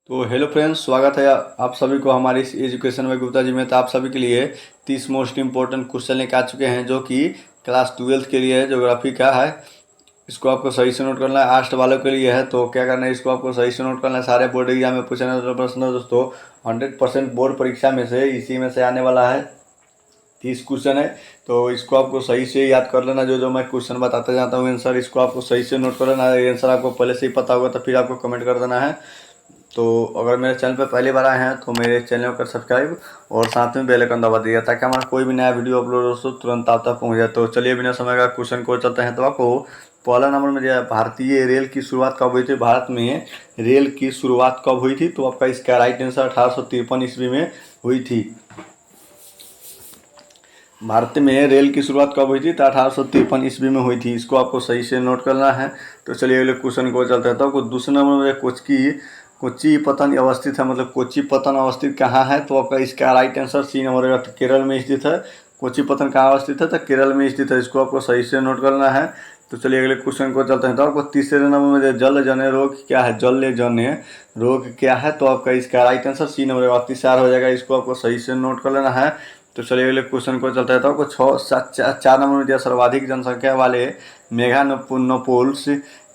तो hello friends, स्वागत है आप सभी को हमारी इस एजुकेशन में गुप्ता जी में। तो आप सभी के लिए 30 मोस्ट इम्पोर्टेंट क्वेश्चन लेकर आ चुके हैं, जो कि क्लास 12th के लिए है, ज्योग्राफी का है। इसको आपको सही से नोट करना है। आर्ट्स वालों के लिए है, तो क्या करना है, इसको आपको सही से नोट करना है। सारे बोर्ड एग्जाम में पूछे ना प्रश्न दोस्तों 100% बोर्ड परीक्षा में से इसी में से आने वाला है। 30 क्वेश्चन है, तो इसको आपको सही से याद कर लेना। जो जो मैं क्वेश्चन बताते जाता हूँ आंसर, इसको आपको सही से नोट कर लेना है। आंसर आपको पहले से ही पता होगा, तो फिर आपको कमेंट कर देना है। तो अगर मेरे चैनल पर पहली बार आए हैं तो मेरे चैनल को सब्सक्राइब और साथ में बेल आइकन दबा दीजिए, ताकि हमारा कोई भी नया वीडियो अपलोड हो तो तुरंत आप तक पहुँच जाए। तो चलिए बिना समय का क्वेश्चन को चलते हैं। तो आपको पहला नंबर में दिया है, भारतीय रेल की शुरुआत कब हुई थी। भारत में रेल की शुरुआत कब हुई थी, तो आपका इसका राइट आंसर 1853 ईस्वी में हुई थी। भारत में रेल की शुरुआत कब हुई थी, तो 1853 ईस्वी में हुई थी। इसको आपको सही से नोट करना है। तो चलिए अगले क्वेश्चन को चलते हैं। तो दूसरे नंबर में कोच्चि पतन अवस्थित है, मतलब कोच्चि पतन अवस्थित कहाँ है, तो आपका इसका राइट आंसर सी नंबर रहेगा। तो केरल में स्थित है। कोच्चि पतन कहाँ अवस्थित है, तो केरल में स्थित है। इसको आपको सही से नोट करना है। तो चलिए अगले क्वेश्चन को चलते हैं। तो आपको तीसरे नंबर में जल जन्य रोग क्या है, जल जन्य रोग क्या है, तो आपका इसका राइट आंसर सी नंबर रहेगा। 30 हो जाएगा। इसको आपको सही से नोट कर लेना है। तो चलिए अगले क्वेश्चन को चलता है। तो आपको 4 नंबर में दिया, सर्वाधिक जनसंख्या वाले मेगानोपोल्स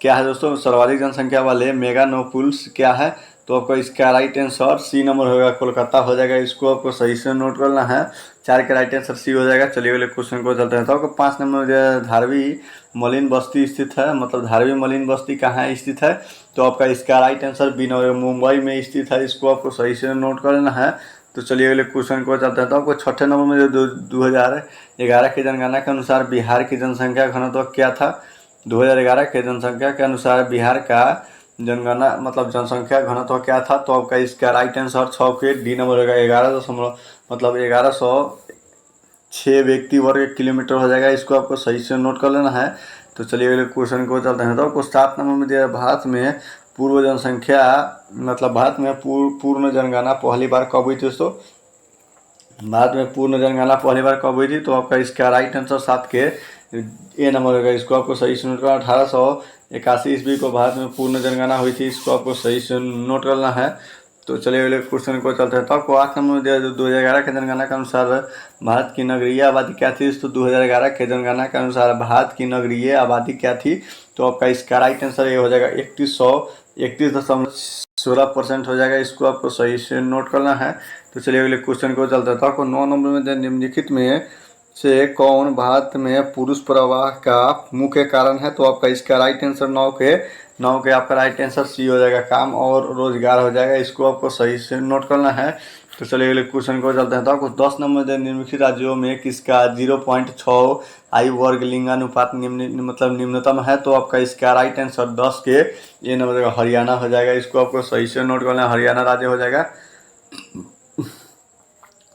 क्या है दोस्तों। सर्वाधिक जनसंख्या वाले मेगानोपोल्स क्या है, तो आपको इसका राइट आंसर सी नंबर होगा, कोलकाता हो जाएगा। इसको आपको सही से नोट करना है। 4 का राइट आंसर सी हो जाएगा। चलिए अगले क्वेश्चन को चलते हैं। तो आपको 5 नंबर में दिया, धारवी मलिन बस्ती स्थित है, मतलब धारवी मलिन बस्ती कहाँ स्थित है, तो आपका इसका right answer B number Mumbai में स्थित है। इसको आपको सही से नोट करना है। तो चलिए अगले क्वेश्चन को चलते हैं। तो आपको छठे नंबर में जो 2011 की जनगणना के अनुसार बिहार की जनसंख्या घनत्व क्या था। 2011 के जनसंख्या के अनुसार बिहार का जनगणना मतलब जनसंख्या घनत्व क्या था, तो आपका इसका राइट आंसर 6 के डी नंबर होगा। 11 मतलब 1106 व्यक्ति वर्ग किलोमीटर हो जाएगा। इसको आपको सही से नोट कर लेना है। तो चलिए अगले क्वेश्चन को चलते हैं। तो आपको 7 नंबर में दिया है, भारत में पूर्व जनसंख्या मतलब भारत में पूर्ण जनगणना पहली बार कब हुई थी दोस्तों। भारत में पूर्ण जनगणना पहली बार कब हुई थी, तो आपका इसका राइट आंसर 7 के ए नंबर होगा। इसको आपको सही से नोट करना। 1881 ईस्वी को भारत में पूर्ण जनगणना हुई थी। इसको आपको सही से नोट करना है। तो चलिए अगले क्वेश्चन को चलते हैं। तो आपको 8 नंबर में दिया, जो 2011 के जनगणना के अनुसार भारत की नगरीय आबादी क्या थी। तो 2011 के जनगणना के अनुसार भारत की नगरीय आबादी क्या थी, तो आपका इसका राइट आंसर ये हो जाएगा 3116% हो जाएगा। इसको आपको सही से नोट करना है। तो चलिए अगले क्वेश्चन को चलते हैं। तो आपको 9 नंबर में निम्नलिखित में से कौन भारत में पुरुष प्रवाह का मुख्य कारण है, तो आपका इसका राइट आंसर 9 के आपका राइट आंसर सी हो जाएगा, काम और रोजगार हो जाएगा। इसको आपको सही से नोट करना है। तो चलिए अगले क्वेश्चन को चलते हैं। तो आपको 10 नंबर निम्नलिखित राज्यों में किसका 0.6 आयु वर्ग लिंगानुपात मतलब निम्नतम है, तो आपका इसका राइट आंसर 10 के ये नंबर हरियाणा हो जाएगा। इसको आपको सही से नोट करना है, हरियाणा राज्य हो जाएगा।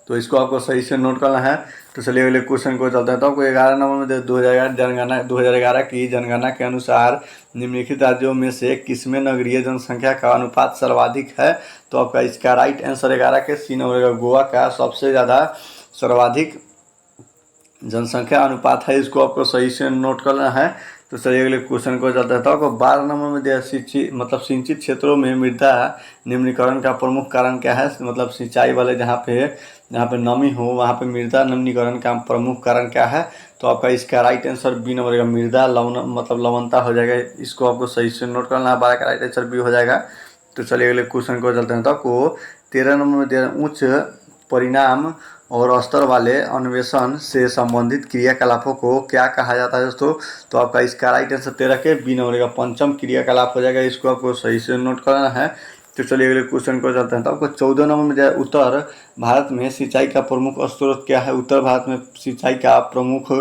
तो इसको आपको सही से नोट करना है। तो चलिए अगले क्वेश्चन को चलते हैं। तो आपको 11 नंबर में 2011 की जनगणना के अनुसार निम्नलिखित राज्यों में से किसमें नगरीय जनसंख्या का अनुपात सर्वाधिक है, तो आपका इसका राइट आंसर 11 के सी नंबर का गोवा का सबसे ज़्यादा सर्वाधिक जनसंख्या अनुपात है। इसको आपको सही से नोट करना है। तो चलिए अगले क्वेश्चन को चलते हैं। तो आपको 12 नंबर में दिया, सिंचित क्षेत्रों में मृदा निम्नीकरण का प्रमुख कारण क्या है, मतलब सिंचाई वाले जहाँ पे नमी हो वहाँ पे मृदा निम्नीकरण का प्रमुख कारण क्या है, तो आपका इसका राइट आंसर बी नंबर का मृदा लवणता हो जाएगा। इसको आपको सही से नोट करना है। 12 का राइट आंसर बी हो जाएगा। तो चलिए अगले क्वेश्चन को चलते हैं। तो आपको 13 नंबर में दिया, उच्च परिणाम और स्तर वाले अन्वेषण से संबंधित क्रियाकलापों को क्या कहा जाता है दोस्तों, तो आपका इसका राइट आंसर 13 के बी नंबर का पंचम क्रियाकलाप हो जाएगा। इसको आपको सही से नोट करना है। तो चलिए अगले क्वेश्चन को चलते हैं। तो आपको 14 नंबर में जाए, उत्तर भारत में सिंचाई का प्रमुख स्रोत क्या है। उत्तर भारत में सिंचाई का प्रमुख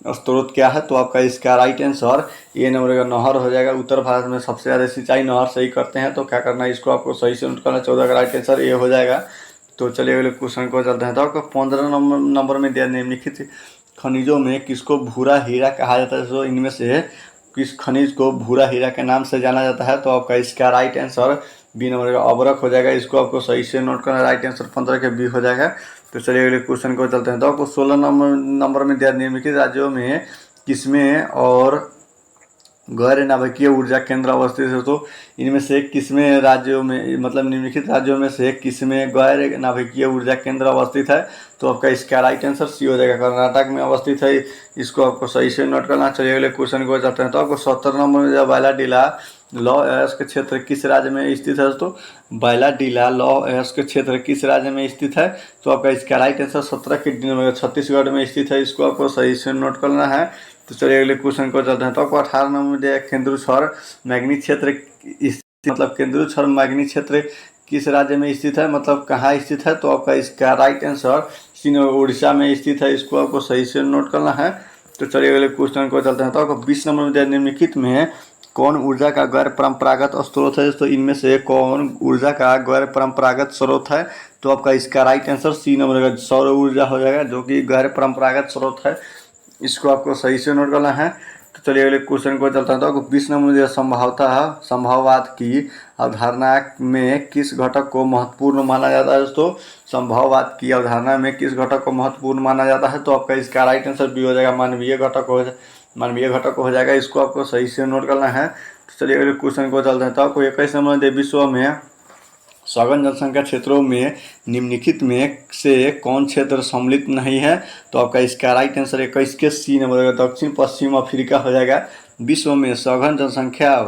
स्रोत क्या है, तो आपका इसका राइट आंसर ये नंबर का नहर हो जाएगा। उत्तर भारत में सबसे ज़्यादा सिंचाई नहर से ही करते हैं। तो क्या करना है, इसको आपको सही से नोट करना। 14 का राइट आंसर ये हो जाएगा। तो चलिए अगले क्वेश्चन को चलते हैं। तो आपको 15 नंबर में दिया, निम्नलिखित खनिजों में किसको भूरा हीरा कहा जाता है। तो इनमें से किस खनिज को भूरा हीरा के नाम से जाना जाता है, तो आपका इसका राइट आंसर बी नंबर का अबरक हो जाएगा। इसको आपको सही से नोट करना। राइट आंसर 15 के बी हो जाएगा। तो चलिए अगले क्वेश्चन को चलते हैं। तो आपको 16 नंबर में दिया, निम्नलिखित राज्यों में किसमें और गैर नाभिकीय ऊर्जा केंद्र अवस्थित है। तो इनमें से किसमें राज्यों में, मतलब निम्नलिखित राज्यों में से किसमें गैर नाभिकीय ऊर्जा केंद्र अवस्थित है? तो आपका इसका राइट आंसर सी हो जाएगा, कर्नाटक में अवस्थित है। इसको आपको सही से नोट करना। चलिए अगले क्वेश्चन को जाते हैं। तो आपको 70 नंबर में जब बायलाडीला लौ अयस्क क्षेत्र किस राज्य में स्थित है? तो बायलाडीला लौ अयस्क क्षेत्र किस राज्य में स्थित है? तो आपका इसका राइट आंसर 17 के नंबर छत्तीसगढ़ में स्थित है। इसको आपको सही से नोट करना है। तो चलिए अगले क्वेश्चन को चलते हैं। तो आपको 18 नंबर में दिया केंद्रुछर मैग्नी क्षेत्र मतलब केंद्रुछर मैग्नी क्षेत्र किस राज्य में स्थित है, मतलब कहाँ स्थित है? तो आपका इसका राइट आंसर उड़ीसा में स्थित है। इसको आपको सही से नोट करना है। तो चलिए अगले क्वेश्चन को चलते हैं। तो आपको 20 नंबर में दिया निम्नलिखित में कौन ऊर्जा का गैर परंपरागत स्रोत है? तो इनमें से कौन ऊर्जा का गैर परंपरागत स्रोत है? तो आपका इसका राइट आंसर सी नंबर का सौर ऊर्जा हो जाएगा, जो कि गैर परंपरागत स्रोत है। इसको आपको सही से नोट करना है। तो चलिए अगले क्वेश्चन को चलता है। तो आपको 20 नंबर में संभववाद की अवधारणा में किस घटक को महत्वपूर्ण माना जाता है? दोस्तों संभववाद की अवधारणा में किस घटक को महत्वपूर्ण माना जाता है? तो आपका इसका राइट आंसर भी हो जाएगा, मानवीय घटक हो जाएगा। इसको आपको सही से नोट करना है। तो चलिए अगले क्वेश्चन को चलते हैं। तो आपको 21 नंबर में विश्व में सघन जनसंख्या क्षेत्रों में निम्नलिखित में से कौन क्षेत्र सम्मिलित नहीं है? तो आपका इसका राइट आंसर 21 के सी नंबर दक्षिण पश्चिम अफ्रीका हो जाएगा। विश्व में सघन जनसंख्या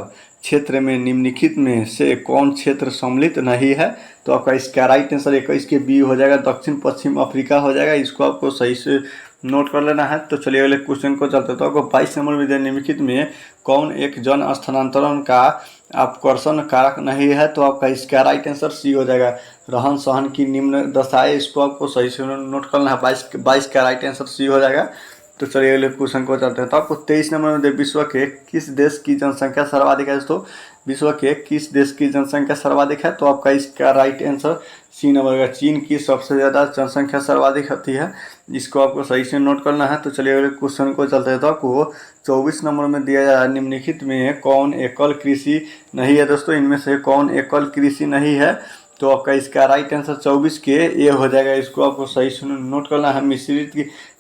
क्षेत्र में निम्नलिखित में से कौन क्षेत्र सम्मिलित नहीं है? तो आपका इसका राइट आंसर 21 के बी हो जाएगा, दक्षिण पश्चिम अफ्रीका हो जाएगा। इसको आपको सही से नोट कर लेना है। तो चलिए अगले क्वेश्चन को चलते हैं। तो आपको 22 नंबर में निम्नलिखित में कौन एक जन स्थानांतरण का आकर्षण कारक नहीं है? तो आपका इसका राइट आंसर सी हो जाएगा, रहन सहन की निम्न दशाएं। इसको आपको सही से नोट करना है। 22 का राइट आंसर सी हो जाएगा। तो चलिए अगले क्वेश्चन को चलते हैं। तो आपको 23 नंबर में विश्व के किस देश की जनसंख्या सर्वाधिक है? दोस्तों विश्व के किस देश की जनसंख्या सर्वाधिक है? तो आपका इसका राइट आंसर सी नंबर का चीन की सबसे ज़्यादा जनसंख्या सर्वाधिक होती है। इसको आपको सही से नोट करना है। तो चलिए अगले क्वेश्चन को चलते हैं। तो आपको 24 नंबर में दिया जा रहा है निम्नलिखित में कौन एकल कृषि नहीं है? दोस्तों इनमें से कौन एकल कृषि नहीं है? तो आपका इसका राइट आंसर 24 के ए हो जाएगा। इसको आपको सही से नोट करना है। मिश्रित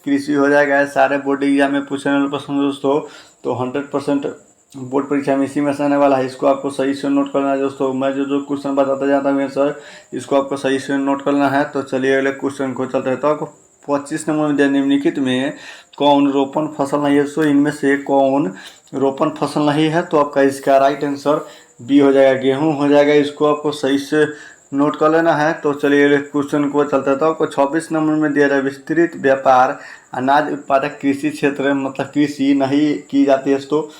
कृषि हो जाएगा। सारे बोर्ड एग्जाम में पूछने वाले प्रश्न दोस्तों, तो 100% बोर्ड परीक्षा में इसी में से आने वाला है। इसको आपको सही से नोट करना है दोस्तों। मैं जो क्वेश्चन बताता जाता हूँ सर, इसको आपको सही से नोट करना है। तो चलिए अगले क्वेश्चन को चलते हैं। तो आपको 25 नंबर में निम्नलिखित में कौन रोपण फसल नहीं है? दोस्तों इनमें से कौन रोपण फसल नहीं है? तो आपका इसका राइट आंसर बी हो जाएगा, गेहूँ हो जाएगा। इसको आपको सही से नोट कर लेना है। तो चलिए क्वेश्चन को चलता है। तो आपको 26 नंबर में दिया जाए विस्तृत व्यापार अनाज उत्पादक कृषि क्षेत्र मतलब कृषि नहीं की जाती है। तो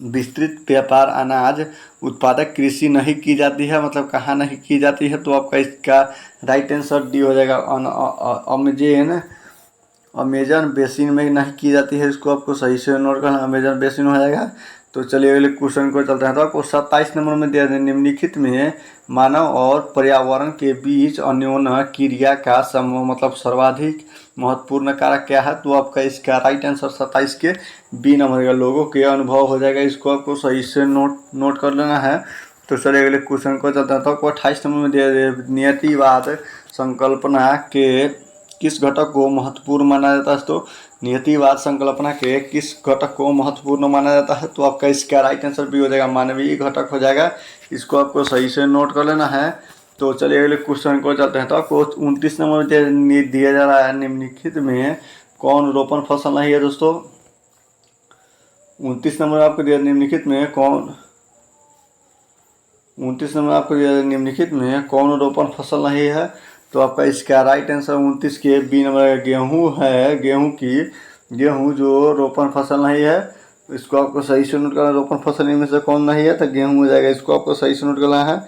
विस्तृत व्यापार अनाज उत्पादक कृषि नहीं की जाती है, मतलब कहाँ नहीं की जाती है? तो आपका इसका राइट आंसर डी हो जाएगा, अमेजन बेसिन में नहीं की जाती है। इसको आपको सही से नोट करना, अमेजन बेसिन हो जाएगा। तो चलिए अगले क्वेश्चन को चलते हैं। तो आपको 27 नंबर में दिया निम्नलिखित में मानव और पर्यावरण के बीच अन्योन्य क्रिया का मतलब सर्वाधिक महत्वपूर्ण कारक क्या है? तो आपका इसका राइट आंसर 27 के बी नंबर का लोगों के अनुभव हो जाएगा। इसको आपको सही से नोट कर लेना है। तो चलिए अगले क्वेश्चन को चलते हैं। तो आपको 28 नंबर में दिया नियतिवाद संकल्पना के किस घटक को महत्वपूर्ण माना जाता है? तो नियतिवाद संकल्पना के किस घटक को महत्वपूर्ण माना जाता है? तो आपका इसका राइट आंसर भी हो जाएगा, मानवीय घटक हो जाएगा। इसको आपको सही से नोट कर लेना है। तो चलिए अगले क्वेश्चन को चलते हैं। तो आपको 29 नंबर में दिया जा रहा है निम्नलिखित में कौन रोपण फसल नहीं है? दोस्तों 29 नंबर आपको दिया निम्नलिखित में कौन 29 नंबर आपको दिया निम्नलिखित में कौन रोपण फसल नहीं है? तो आपका इसका राइट आंसर 29 के बी नंबर गेहूँ है। गेहूँ जो रोपण फसल नहीं है। तो इसको आपको सही से नोट करना, रोपण फसल इनमें से कौन नहीं है? तो गेहूँ हो जाएगा। इसको आपको सही से नोट करना है।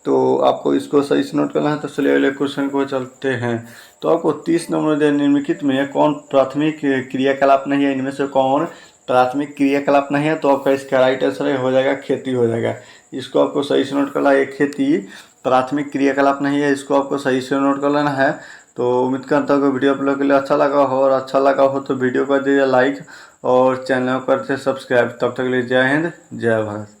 तो आपको इसको सही से नोट करना है। तो चलिए अगले क्वेश्चन को चलते हैं। तो आपको 30 नंबर निम्नलिखित में कौन प्राथमिक क्रियाकलाप नहीं है? इनमें से कौन प्राथमिक क्रियाकलाप नहीं है? तो आपका इसका राइट आंसर हो जाएगा, खेती हो जाएगा। इसको आपको सही से नोट करना है। खेती प्राथमिक क्रियाकलाप नहीं है। इसको आपको सही से नोट कर लेना है। तो उम्मीद करता हूँ कि वीडियो आप लोगों के लिए अच्छा लगा हो, और अच्छा लगा हो तो वीडियो कर दीजिए लाइक और चैनल को करते सब्सक्राइब। तब तक के लिए जय हिंद, जय भारत।